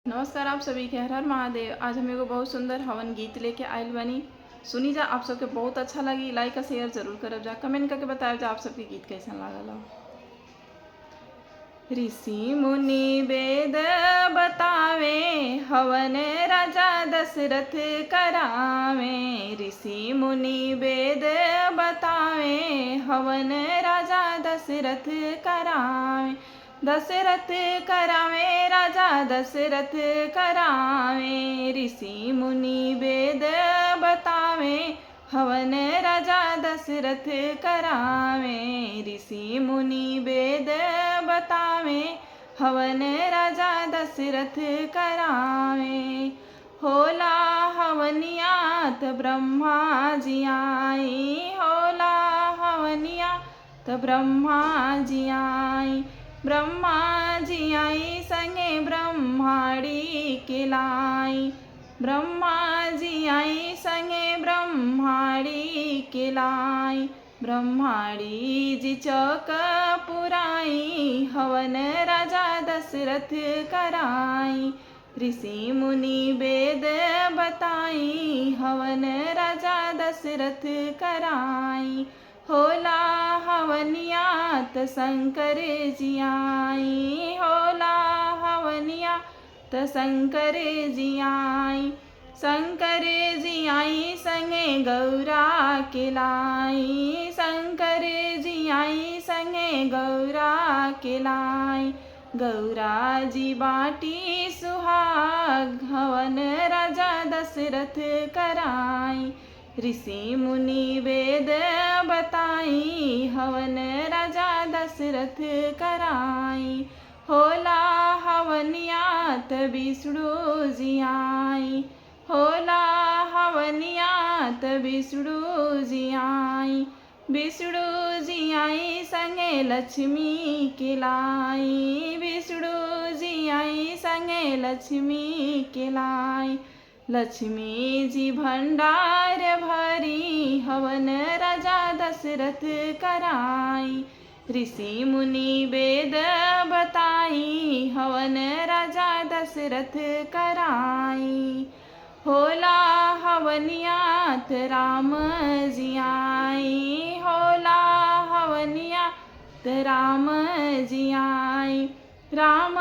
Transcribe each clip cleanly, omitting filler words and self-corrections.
नमस्कार आप सभी के। हर हर महादेव। आज हम एगो बहुत सुंदर हवन गीत लेके आयल बनी। सुनी जा, आप सबके बहुत अच्छा लगी। लाइक और शेयर जरूर करब जा, कमेंट करके बताएब जा आप सबके गीत कैसन लागल हो। ऋषि मुनि वेद बतावे, हवन राजा दशरथ करावे। ऋषि मुनि वेद बतावे, हवन राजा दशरथ करावे। दशरथ करावे, राजा दशरथ करावे। ऋषि मुनि वेद बतावे, हवन राजा दशरथ करावे। ऋषि मुनि वेद बतावे, हवन राजा दशरथ करावे। होला हवनिया त ब्रह्मा जी आई, होला हवनिया त ब्रह्मा जी आई। ब्रह्मा जी आई संगे ब्रह्माड़ी के लाई। ब्रह्मा जी आई संगे ब्रह्माड़ी के लाई। ब्रह्माड़ी जी चौक पुराई, हवन राजा दशरथ कराई। ऋषि मुनि वेद बताई, हवन राजा दशरथ कराई। होला हवनिया त शंकर जी आई, होला हवनिया त शंकर जी आई। शंकर जी आई संगे गौरा के लाई। शंकर जी आई संगे गौरा के लाई। गौरा जी बाटी सुहाग, हवन राजा दशरथ कराई। ऋषि मुनि वेद बताई, हवन राजा दशरथ कराई। होला हवनिया त विष्णु जी आई, होला हवनिया त विष्णु जी आई। विष्णु जी आई संगे लक्ष्मी के लाई। विष्णु जी आई संगे लक्ष्मी के लाई। लक्ष्मी जी भंडार भरी, हवन राजा दशरथ कराई। ऋषि मुनि वेद बताई, हवन राजा दशरथ कराई। होला हवनिया त राम जी आई, होला हवनिया त राम जी आई। राम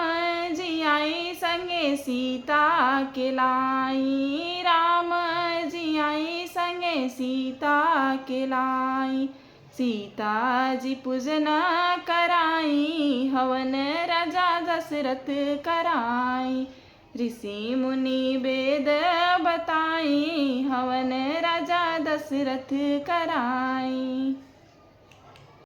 जी आई संगे सीता के लाई। राम जी आई संगे सीता के लाई। सीता जी पूजना कराई, हवन राजा दशरथ कराई। ऋषि मुनि वेद बताई, हवन राजा दशरथ कराई।